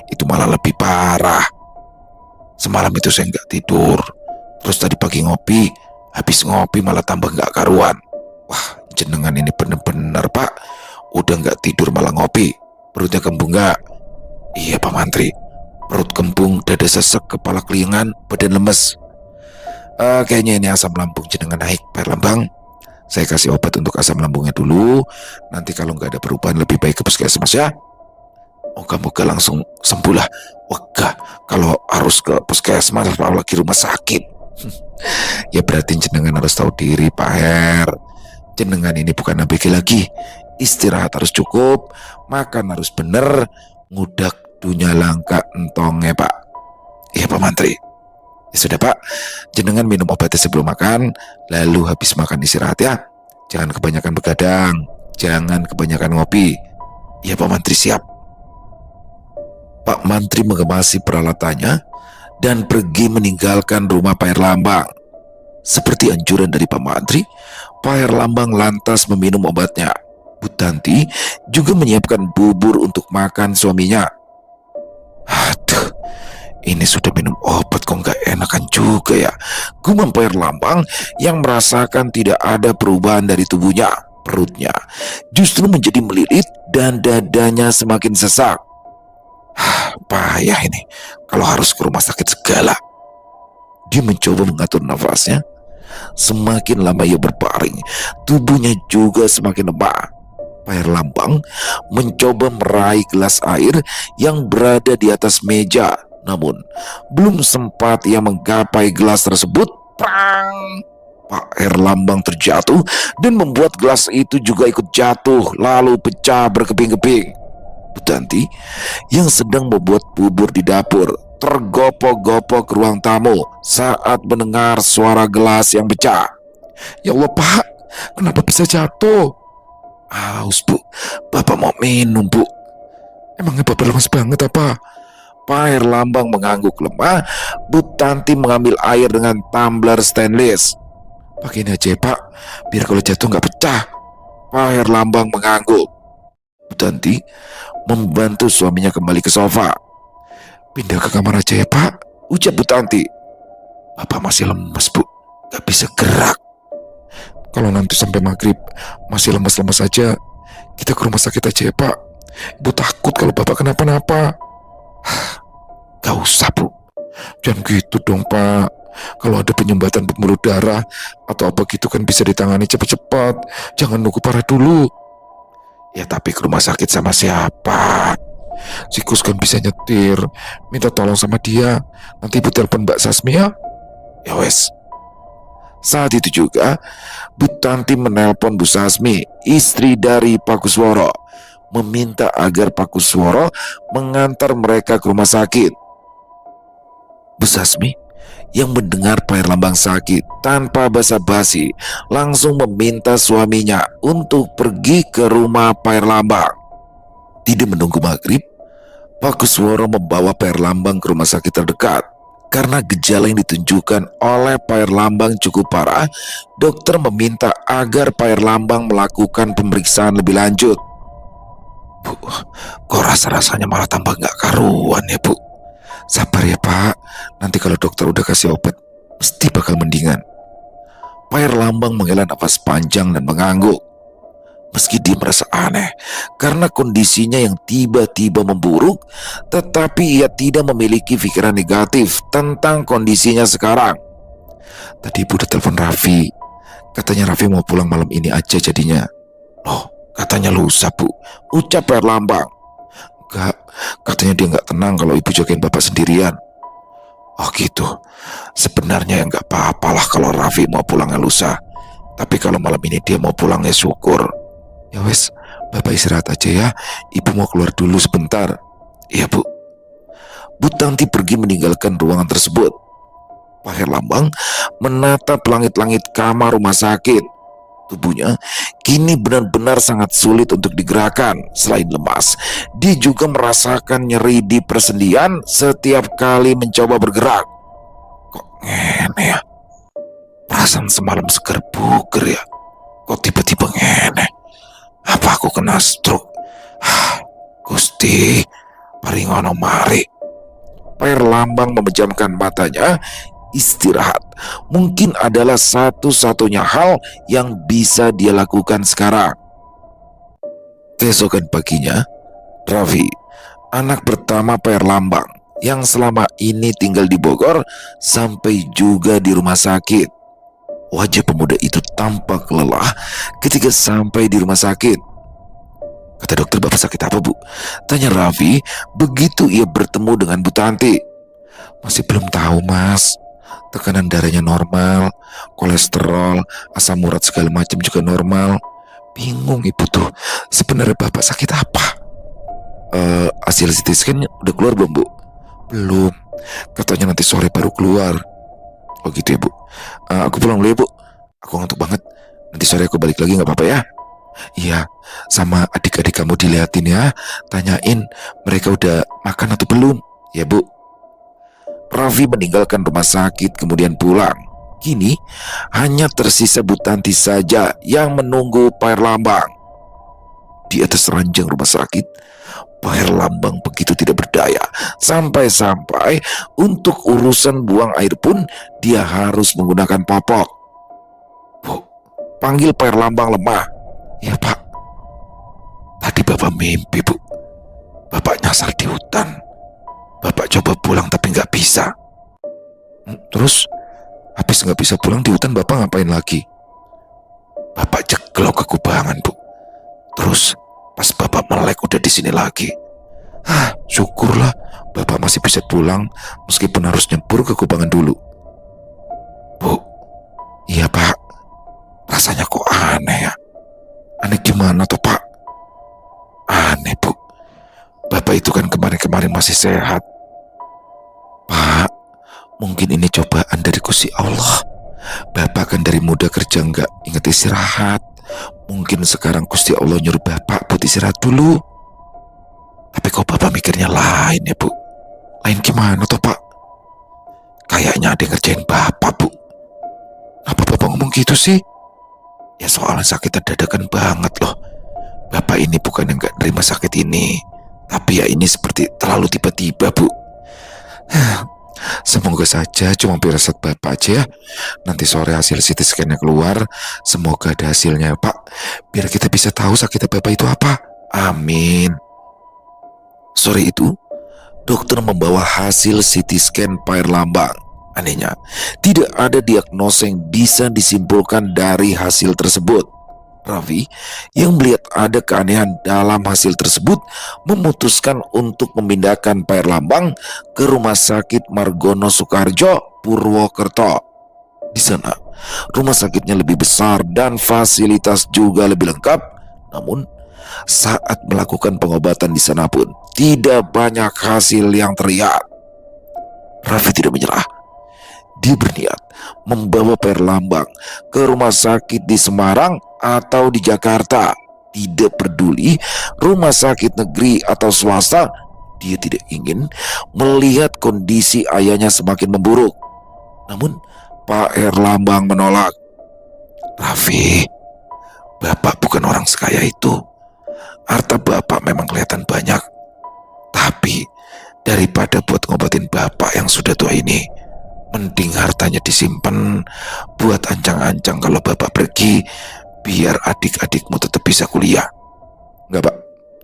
"Itu malah lebih parah. Semalam itu saya enggak tidur, terus tadi pagi ngopi, habis ngopi malah tambah enggak karuan. Wah, jenengan ini bener-bener Pak, udah enggak tidur malah ngopi. Perutnya kembung enggak?" "Iya Pak Mantri, perut kembung, dada sesek, kepala kelingan, badan lemes." Kayaknya ini asam lambung jenengan naik Pak Herlambang. Saya kasih obat untuk asam lambungnya dulu. Nanti kalau nggak ada perubahan lebih baik ke puskesmas ya." "Moga-moga langsung sembuh lah." "Wah, kalau harus ke puskesmas apalagi rumah sakit." "Ya berarti jenengan harus tahu diri Pak Her. Jenengan ini bukan ABG lagi. Istirahat harus cukup, makan harus bener, ngudak dunya langka entongnya pak. Iya Pak Mantri. Ya sudah Pak, jenengan minum obatnya sebelum makan, lalu habis makan istirahat ya. Jangan kebanyakan begadang, jangan kebanyakan ngopi. Iya Pak Mantri, siap. Pak Mantri mengemasi peralatannya dan pergi meninggalkan rumah Pak Herlambang. Seperti anjuran dari Pak Mantri, Pak Herlambang lantas meminum obatnya. Bu Tanti juga menyiapkan bubur untuk makan suaminya. Aduh, ini sudah minum obat kok nggak enakan juga ya. Gumam Pak Herlambang yang merasakan tidak ada perubahan dari tubuhnya. Perutnya justru menjadi melilit dan dadanya semakin sesak. Payah ini kalau harus ke rumah sakit segala. Dia mencoba mengatur nafasnya. Semakin lama ia berbaring, tubuhnya juga semakin lemah. Pak Herlambang mencoba meraih gelas air yang berada di atas meja. Namun, belum sempat ia menggapai gelas tersebut, prang! Pak Herlambang terjatuh dan membuat gelas itu juga ikut jatuh, lalu pecah berkeping-keping. Bu Tanti yang sedang membuat bubur di dapur tergopoh-gopoh ke ruang tamu saat mendengar suara gelas yang pecah. Ya Allah Pak, kenapa bisa jatuh? Haus Bu, Bapak mau minum Bu. Emangnya Bapak lemas banget apa? Pak Herlambang mengangguk lemah. Bu Tanti mengambil air dengan tumbler stainless. Pakai ini aja ya Pak, biar kalau jatuh nggak pecah. Pak Herlambang mengangguk. Bu Tanti membantu suaminya kembali ke sofa. Pindah ke kamar aja ya Pak, ucap Bu Tanti. Bapak masih lemas Bu, gak bisa gerak. Kalau nanti sampai maghrib masih lemas-lemas aja, kita ke rumah sakit aja ya Pak. Ibu takut kalau Bapak kenapa-napa. Gak usah Bu, jangan gitu dong Pak. Kalau ada penyumbatan pembuluh darah atau apa gitu kan bisa ditangani cepat-cepat. Jangan nunggu parah dulu. Ya tapi ke rumah sakit sama siapa? Si Kus kan bisa nyetir. Minta tolong sama dia. Nanti ibu telepon Mbak Sasmi ya. Ya wes. Saat itu juga Bu Tanti menelpon Bu Sasmi, istri dari Pak Kusworo, meminta agar Pak Kusworo mengantar mereka ke rumah sakit. Bu Sasmi yang mendengar Pak Herlambang sakit tanpa basa-basi langsung meminta suaminya untuk pergi ke rumah Pak Herlambang. Tidak menunggu maghrib, Pak Kusworo membawa Pak Herlambang ke rumah sakit terdekat. Karena gejala yang ditunjukkan oleh Pak Herlambang cukup parah, dokter meminta agar Pak Herlambang melakukan pemeriksaan lebih lanjut. Bu, kok rasa-rasanya malah tambah gak karuan ya Bu? Sabar ya Pak, nanti kalau dokter udah kasih obat, mesti bakal mendingan. Pak Herlambang menghela nafas panjang dan mengangguk. Meski dia merasa aneh karena kondisinya yang tiba-tiba memburuk, tetapi ia tidak memiliki pikiran negatif tentang kondisinya sekarang. Tadi ibu udah telepon Raffi, katanya Raffi mau pulang malam ini aja jadinya. Loh, katanya lusa Bu, ucap Pak Herlambang. Enggak, katanya dia nggak tenang kalau ibu jagain bapak sendirian. Oh gitu, sebenarnya ya nggak apa-apalah kalau Raffi mau pulangnya lusa. Tapi kalau malam ini dia mau pulang ya syukur. Ya wes, bapak istirahat aja ya. Ibu mau keluar dulu sebentar. Iya Bu. Bu Tanti pergi meninggalkan ruangan tersebut. Pak Herlambang menatap langit-langit kamar rumah sakit. Tubuhnya kini benar-benar sangat sulit untuk digerakkan. Selain lemas, dia juga merasakan nyeri di persendian setiap kali mencoba bergerak. Kok ngene ya? Perasaan semalam seger buger ya. Kok tiba-tiba ngene? Apa aku kena stroke? Gusti, paringono mari. Pak Herlambang memejamkan matanya. Istirahat mungkin adalah satu-satunya hal yang bisa dia lakukan sekarang. Keesokan paginya, Raffi, anak pertama Pak Herlambang yang selama ini tinggal di Bogor, sampai juga di rumah sakit. Wajah pemuda itu tampak lelah ketika sampai di rumah sakit. Kata dokter, bapak sakit apa Bu? Tanya Raffi begitu ia bertemu dengan Bu Tanti. Masih belum tahu Mas. Tekanan darahnya normal, kolesterol, asam urat segala macam juga normal. Bingung ibu tuh, Sebenarnya Bapak sakit apa? Hasil CT scan udah keluar belum, Bu? Belum. Katanya nanti sore baru keluar. Oh gitu ya, Bu. Aku pulang dulu ya, Bu. Aku ngantuk banget. Nanti sore aku balik lagi, nggak apa-apa ya? Iya, sama adik-adik kamu diliatin ya. Tanyain mereka udah makan atau belum. Ya, Bu. Raffi meninggalkan rumah sakit kemudian pulang. Kini hanya tersisa Bu Tanti saja yang menunggu Pak Herlambang. Di atas ranjang rumah sakit, Pak Herlambang begitu tidak berdaya. Sampai-sampai untuk urusan buang air pun dia harus menggunakan popok. Bu, panggil Pak Herlambang lemah. Ya Pak, tadi Bapak mimpi Bu. Bapak nyasar di hutan. Bapak coba pulang tapi nggak bisa. Terus, habis nggak bisa pulang di hutan Bapak ngapain lagi? Bapak jeglok ke kubangan Bu. Terus, pas Bapak melek udah di sini lagi. Syukurlah Bapak masih bisa pulang meskipun harus nyebur ke kubangan dulu. Bu, iya Pak, rasanya kok aneh ya. Aneh gimana tuh Pak? Aneh Bu, Bapak itu kan kemarin-kemarin masih sehat. Pak, mungkin ini cobaan dari Gusti Allah. Bapak kan dari muda kerja nggak ingat istirahat. Mungkin sekarang Gusti Allah nyuruh Bapak buat istirahat dulu. Tapi kok Bapak mikirnya lain ya Bu? Lain gimana tuh Pak? Kayaknya ada yang ngerjain Bapak Bu. Apa Bapak ngomong gitu sih? Ya soalnya sakit dadakan banget loh. Bapak ini bukan yang gak nerima sakit ini, tapi ya ini seperti terlalu tiba-tiba Bu. Semoga saja cuma firasat Bapak aja ya. Nanti sore hasil CT scan-nya keluar. Semoga ada hasilnya Pak, biar kita bisa tahu sakit Bapak itu apa. Amin. Sore itu, dokter membawa hasil CT scan Pak Herlambang. Anehnya, tidak ada diagnosa yang bisa disimpulkan dari hasil tersebut. Raffi yang melihat ada keanehan dalam hasil tersebut memutuskan untuk memindahkan Pak Herlambang ke Rumah Sakit Margono Soekarjo, Purwokerto. Di sana, rumah sakitnya lebih besar dan fasilitas juga lebih lengkap. Namun, saat melakukan pengobatan di sana pun tidak banyak hasil yang terlihat. Raffi tidak menyerah. Dia berniat membawa Pak Herlambang ke rumah sakit di Semarang atau di Jakarta. Tidak peduli rumah sakit negeri atau swasta, dia tidak ingin melihat kondisi ayahnya semakin memburuk. Namun Pak Herlambang menolak. Raffi, Bapak bukan orang sekaya itu. Harta Bapak memang kelihatan banyak. Tapi daripada buat ngobatin Bapak yang sudah tua ini, mending hartanya disimpan buat ancang-ancang kalau Bapak pergi, biar adik-adikmu tetap bisa kuliah. Enggak Pak,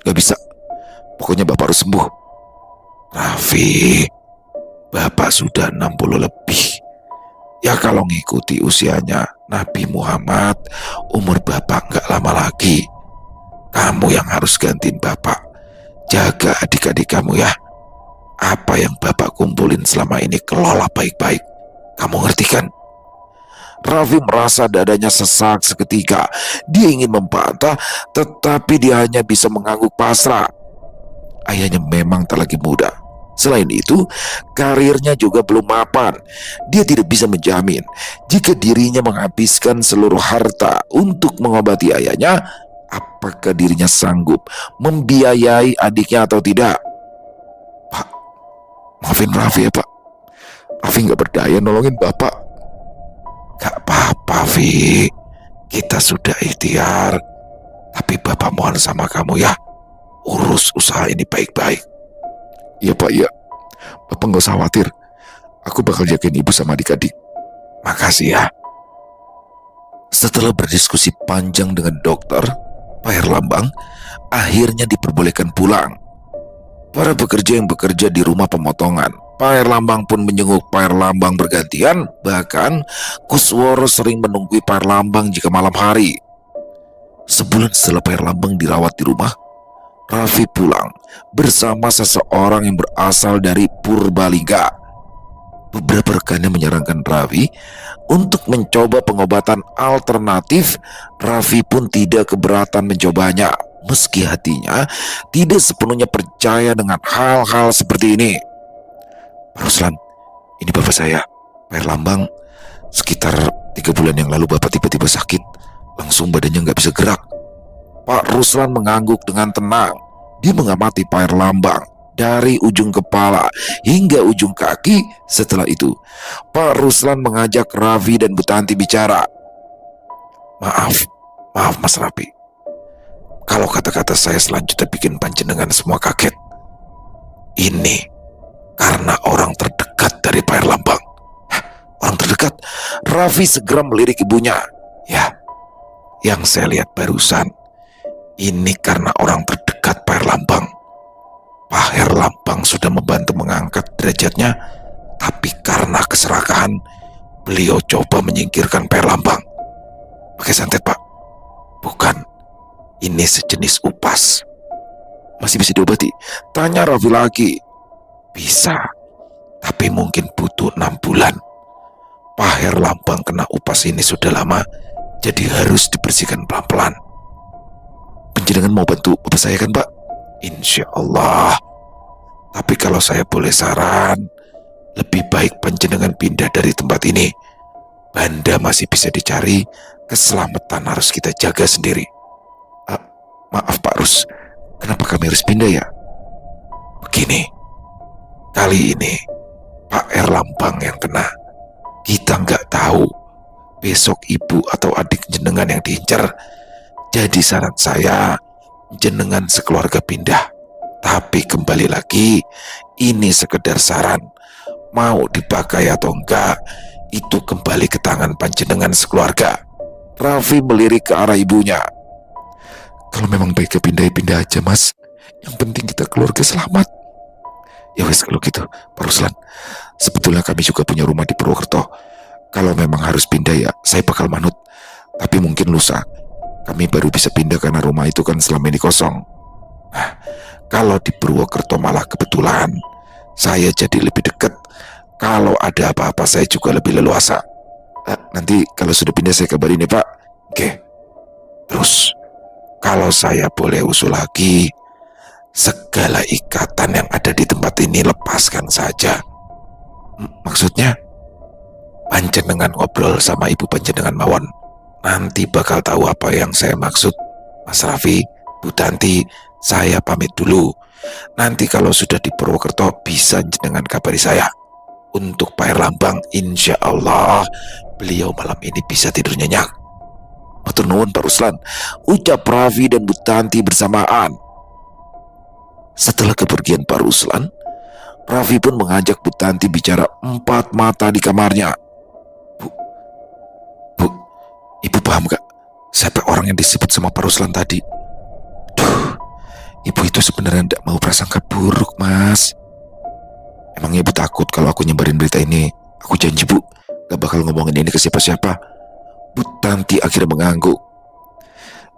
enggak bisa. Pokoknya Bapak harus sembuh. Raffi, Bapak sudah 60 lebih. Ya kalau ngikuti usianya Nabi Muhammad, umur Bapak enggak lama lagi. Kamu yang harus gantiin Bapak. Jaga adik-adik kamu ya. Apa yang Bapak kumpulin selama ini kelola baik-baik. Kamu ngerti kan? Raffi merasa dadanya sesak seketika. Dia ingin membantah, tetapi dia hanya bisa mengangguk pasrah. Ayahnya memang tak lagi muda. Selain itu, karirnya juga belum mapan. Dia tidak bisa menjamin jika dirinya menghabiskan seluruh harta untuk mengobati ayahnya, apakah dirinya sanggup membiayai adiknya atau tidak. Pak, maafin Raffi ya Pak. Raffi gak berdaya nolongin Bapak. Gak apa-apa Vi, kita sudah ikhtiar. Tapi Bapak mohon sama kamu ya, urus usaha ini baik-baik. Iya Pak, iya. Bapak gak usah khawatir. Aku bakal jagain ibu sama adik-adik. Makasih ya. Setelah berdiskusi panjang dengan dokter, Pak Herlambang akhirnya diperbolehkan pulang. Para pekerja yang bekerja di rumah pemotongan, Pak Herlambang pun menjenguk Pak Herlambang bergantian. Bahkan Kusworo sering menunggui Pak Herlambang jika malam hari. Sebulan setelah Pak Herlambang dirawat di rumah, Raffi pulang bersama seseorang yang berasal dari Purbalingga. Beberapa rekannya menyarankan Raffi untuk mencoba pengobatan alternatif. Raffi pun tidak keberatan mencobanya. meski hatinya tidak sepenuhnya percaya dengan hal-hal seperti ini. Pak Ruslan, ini bapak saya, Pak Erlambang. Sekitar 3 bulan yang lalu bapak tiba-tiba sakit, langsung badannya nggak bisa gerak. Pak Ruslan mengangguk dengan tenang. Dia mengamati Pak Erlambang dari ujung kepala hingga ujung kaki. Setelah itu, Pak Ruslan mengajak Raffi dan Bu Tanti bicara. Maaf Mas Raffi, kalau kata-kata saya selanjutnya bikin panjenengan semua kaget. Ini karena orang terdekat dari Pak Erlambang. Orang terdekat? Raffi segera melirik ibunya. Ya, yang saya lihat barusan, ini karena orang terdekat Pak Erlambang. Pak Erlambang sudah membantu mengangkat derajatnya, tapi karena keserakahan, beliau coba menyingkirkan Pak Erlambang. Pakai santet, Pak. Bukan, ini sejenis upas. Masih bisa diobati? Tanya Raffi lagi. Bisa, tapi mungkin butuh 6 bulan. Pak Erlambang kena upas ini sudah lama, jadi harus dibersihkan pelan-pelan. Panjenengan mau bantu bapak saya kan, Pak? Insya Allah. Tapi kalau saya boleh saran, lebih baik panjenengan pindah dari tempat ini. Banda masih bisa dicari, keselamatan harus kita jaga sendiri. Maaf Pak Rus, kenapa kami harus pindah ya? Begini, kali ini Pak Erlambang yang kena. Kita nggak tahu besok ibu atau adik jenengan yang diincar. Jadi saran saya, jenengan sekeluarga pindah. Tapi kembali lagi, ini sekedar saran. Mau dipakai atau enggak, itu kembali ke tangan panjenengan sekeluarga. Raffi melirik ke arah ibunya. Kalau memang baiknya pindah aja, Mas. Yang penting kita keluarga selamat. Ya wes kalau gitu, Pak Ruslan. Sebetulnya kami juga punya rumah di Purwokerto. Kalau memang harus pindah ya, saya bakal manut. Tapi mungkin lusa. Kami baru bisa pindah karena rumah itu kan selama ini kosong. Nah, kalau di Purwokerto malah kebetulan saya jadi lebih dekat. Kalau ada apa-apa saya juga lebih leluasa. Nanti kalau sudah pindah saya kabarin ya Pak. Oke. Terus, kalau saya boleh usul lagi, segala ikatan yang ada di tempat ini lepaskan saja. Maksudnya? Panjenengan ngobrol sama ibu panjenengan mawon. Nanti bakal tahu apa yang saya maksud. Mas Raffi, Bu Tanti, saya pamit dulu. Nanti kalau sudah di Purwokerto bisa jenengan kabari saya. Untuk Pak Erlambang, insya Allah beliau malam ini bisa tidur nyenyak. Matur nuwun Pak Ruslan, ucap Raffi dan Bu Tanti bersamaan. Setelah kepergian Pak Ruslan, Raffi pun mengajak Bu Tanti bicara 4 mata di kamarnya. Bu, Ibu paham gak siapa orang yang disebut sama Pak Ruslan tadi? Ibu itu sebenarnya tidak mau prasangka buruk, Mas. Emangnya Ibu takut kalau aku nyebarin berita ini? Aku janji Bu, gak bakal ngomongin ini ke siapa-siapa. Bu Tanti akhirnya mengangguk.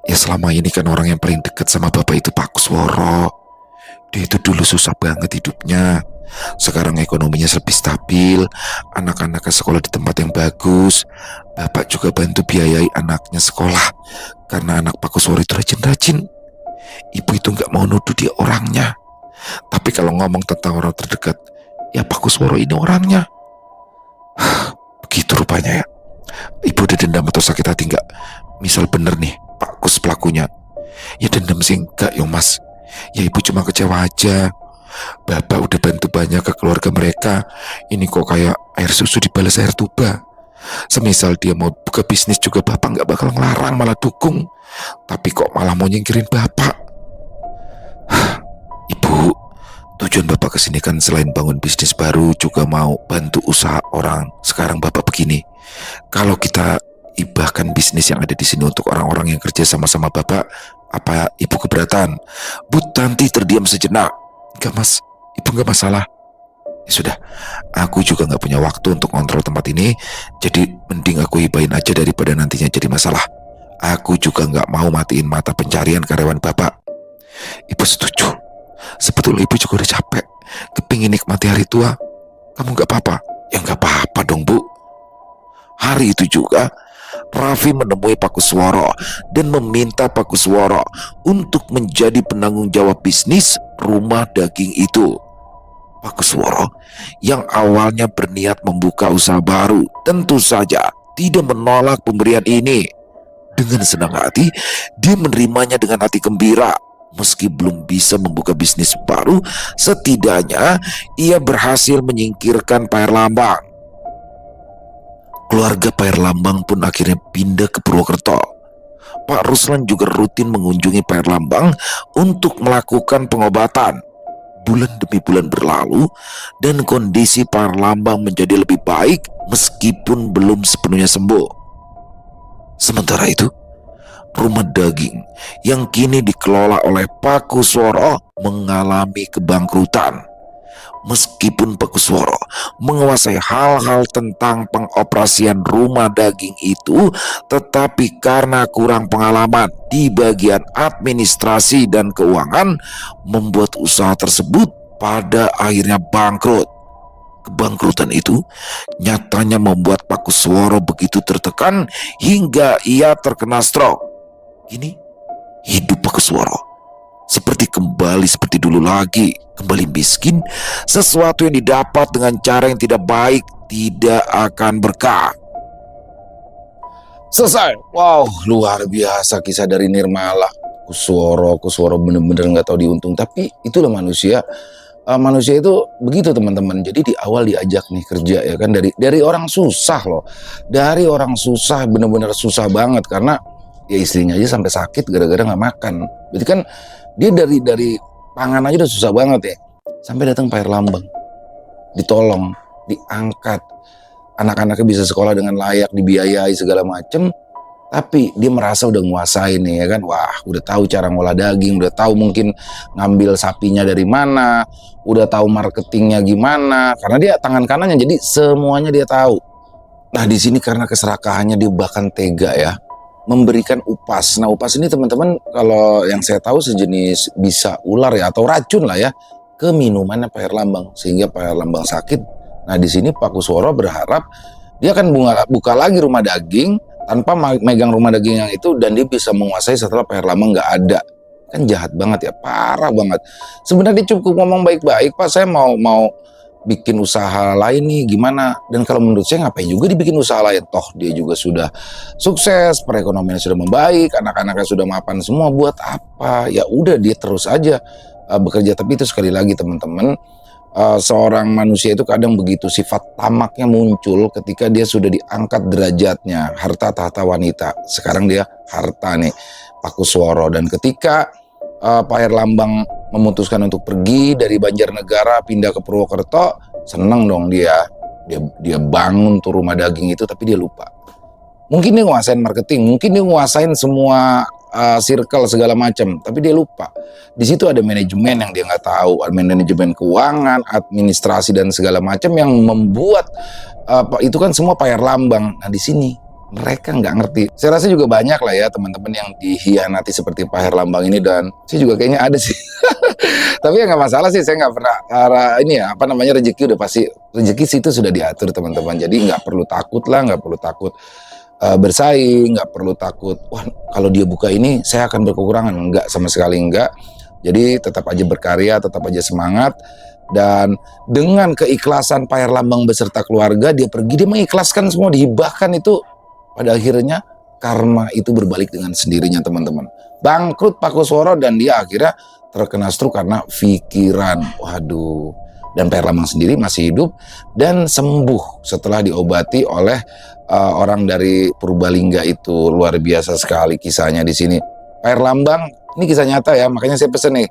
Ya selama ini kan orang yang paling dekat sama Bapak itu Pak Kusworo. Dia itu dulu susah banget hidupnya. Sekarang ekonominya lebih stabil, anak-anaknya sekolah di tempat yang bagus. Bapak juga bantu biayai anaknya sekolah karena anak Pak Kusworo itu rajin-rajin. Ibu itu gak mau nuduh dia orangnya. Tapi kalau ngomong tentang orang terdekat, ya Pak Kusworo ini orangnya. Begitu rupanya ya. Ibu udah dendam atau sakit hati gak? Misal bener nih Pak Kus pelakunya. Ya dendam sih enggak ya Mas. Ya ibu cuma kecewa aja. Bapak udah bantu banyak ke keluarga mereka. Ini kok kayak air susu dibalas air tuba. Semisal dia mau buka bisnis juga Bapak gak bakal ngelarang, malah dukung. Tapi kok malah mau nyingkirin Bapak. Ibu, tujuan Bapak kesini kan selain bangun bisnis baru, juga mau bantu usaha orang. Sekarang Bapak begini, kalau kita ibahkan bisnis yang ada di sini untuk orang-orang yang kerja sama-sama Bapak, apa Ibu keberatan? Bu Tanti terdiam sejenak. Enggak Mas, Ibu enggak masalah. Ya sudah, aku juga gak punya waktu untuk kontrol tempat ini, jadi mending aku hibahin aja daripada nantinya jadi masalah. Aku juga gak mau matiin mata pencarian karyawan Bapak. Ibu setuju. Sebetulnya Ibu juga udah capek, kepingin nikmati hari tua. Kamu gak apa-apa? Ya gak apa-apa dong Bu. Hari itu juga Raffi menemui Pak Kusworo dan meminta Pak Kusworo untuk menjadi penanggung jawab bisnis rumah daging itu. Pak Kusworo yang awalnya berniat membuka usaha baru tentu saja tidak menolak pemberian ini. Dengan senang hati, dia menerimanya dengan hati gembira. Meski belum bisa membuka bisnis baru, setidaknya ia berhasil menyingkirkan Pak Herlambang. Keluarga Pak Herlambang pun akhirnya pindah ke Purwokerto. Pak Ruslan juga rutin mengunjungi Pak Herlambang untuk melakukan pengobatan. Bulan demi bulan berlalu dan kondisi Pak Herlambang menjadi lebih baik meskipun belum sepenuhnya sembuh. Sementara itu, rumah daging yang kini dikelola oleh Pak Kusworo mengalami kebangkrutan. Meskipun Pak Kusworo menguasai hal-hal tentang pengoperasian rumah daging itu, tetapi karena kurang pengalaman di bagian administrasi dan keuangan, membuat usaha tersebut pada akhirnya bangkrut. Kebangkrutan itu nyatanya membuat Pak Kusworo begitu tertekan hingga ia terkena stroke. Kini hidup Pak Kusworo seperti kembali seperti dulu lagi, kembali miskin. Sesuatu yang didapat dengan cara yang tidak baik tidak akan berkah. Selesai. Wow, luar biasa kisah dari Nirmala. Kusworo bener-bener nggak tahu diuntung. Tapi itulah manusia. Manusia itu begitu teman-teman. Jadi di awal diajak nih kerja ya kan, dari orang susah loh. Dari orang susah, bener-bener susah banget karena ya istrinya aja sampai sakit gara-gara nggak makan. Berarti kan dia dari pangan aja udah susah banget ya. Sampai datang Pak Herlambang, ditolong, diangkat, anak-anaknya bisa sekolah dengan layak, dibiayai segala macem. Tapi dia merasa udah nguasain nih ya kan. Wah, udah tahu cara ngolah daging, udah tahu mungkin ngambil sapinya dari mana, udah tahu marketingnya gimana. Karena dia tangan kanannya, jadi semuanya dia tahu. Nah di sini karena keserakahannya dia bahkan tega ya, memberikan upas. Nah upas ini teman-teman kalau yang saya tahu sejenis bisa ular ya atau racun lah ya ke minumannya Pak Herlambang sehingga Pak Herlambang sakit. Nah di sini Pak Kusworo berharap dia akan buka lagi rumah daging tanpa megang rumah daging yang itu dan dia bisa menguasai setelah Pak Herlambang nggak ada. Kan jahat banget ya, parah banget. Sebenarnya dia cukup ngomong baik-baik, Pak saya mau bikin usaha lain nih gimana, dan kalau menurut saya ngapain juga dibikin usaha lain, toh dia juga sudah sukses, perekonomiannya sudah membaik, anak-anaknya sudah mapan semua, buat apa? Ya udah dia terus aja bekerja. Tapi itu sekali lagi teman-teman, seorang manusia itu kadang begitu, sifat tamaknya muncul ketika dia sudah diangkat derajatnya, harta tahta wanita. Sekarang dia harta nih Pak Kusworo, dan ketika Pak Herlambang memutuskan untuk pergi dari Banjarnegara pindah ke Purwokerto, seneng dong dia bangun tuh rumah daging itu, tapi dia lupa. Mungkin dia nguasain marketing, mungkin dia nguasain semua circle segala macam, tapi dia lupa. Di situ ada manajemen yang dia nggak tahu, ada manajemen keuangan, administrasi dan segala macam yang membuat itu kan semua Pak Herlambang. Nah di sini mereka nggak ngerti. Saya rasa juga banyak lah ya teman-teman yang dihianati seperti Pak Herlambang ini, dan saya juga kayaknya ada sih. Tapi ya nggak masalah sih, saya nggak pernah ini ya apa namanya, rezeki udah pasti, rezeki situ sudah diatur teman-teman. Jadi nggak perlu takut lah, nggak perlu takut bersaing, nggak perlu takut wah kalau dia buka ini saya akan berkekurangan. Nggak, sama sekali nggak. Jadi tetap aja berkarya, tetap aja semangat. Dan dengan keikhlasan Pak Herlambang beserta keluarga, dia pergi, dia mengikhlaskan semua, dihibahkan itu. Pada akhirnya karma itu berbalik dengan sendirinya teman-teman. Bangkrut Pak Kusworo dan dia akhirnya terkena stroke karena pikiran. Waduh. Dan Pak Herlambang sendiri masih hidup dan sembuh setelah diobati oleh orang dari Purbalingga itu. Luar biasa sekali kisahnya di sini. Pak Herlambang, ini kisah nyata ya, makanya saya pesen nih.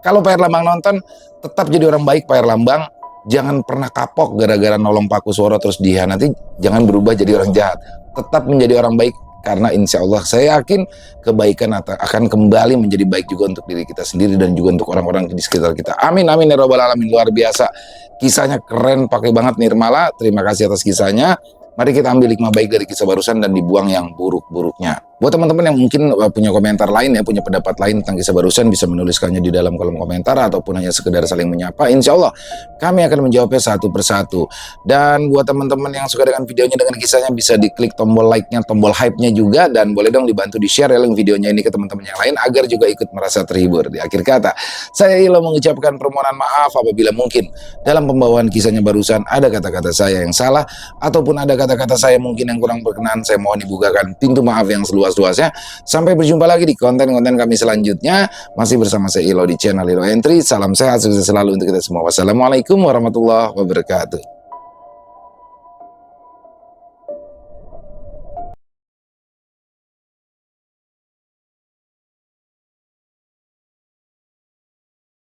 Kalau Pak Herlambang nonton, tetap jadi orang baik Pak Herlambang. Jangan pernah kapok gara-gara nolong Pak Kusworo terus dihianati, jangan berubah jadi orang jahat. Tetap menjadi orang baik, karena insya Allah saya yakin kebaikan akan kembali menjadi baik juga untuk diri kita sendiri dan juga untuk orang-orang di sekitar kita. Amin amin ya robbal alamin. Luar biasa, kisahnya keren, pakai banget Nirmala. Terima kasih atas kisahnya. Mari kita ambil hikmah baik dari kisah barusan dan dibuang yang buruk-buruknya. Buat teman-teman yang mungkin punya komentar lain ya, punya pendapat lain tentang kisah barusan, bisa menuliskannya di dalam kolom komentar ataupun hanya sekedar saling menyapa. Insya Allah kami akan menjawabnya satu persatu. Dan buat teman-teman yang suka dengan videonya, dengan kisahnya, bisa diklik tombol like-nya, tombol hype-nya juga, dan boleh dong dibantu di-share link videonya ini ke teman-teman yang lain agar juga ikut merasa terhibur. Di akhir kata, saya Ilo mengucapkan permohonan maaf apabila mungkin dalam pembawaan kisahnya barusan ada kata-kata saya yang salah ataupun ada kata-kata saya mungkin yang kurang berkenan. Saya mohon dibukakan pintu maaf yang seluas-luasnya. Sampai berjumpa lagi di konten-konten kami selanjutnya. Masih bersama saya Ilo di channel Ilo Entry. Salam sehat, sukses selalu untuk kita semua. Wassalamualaikum warahmatullahi wabarakatuh.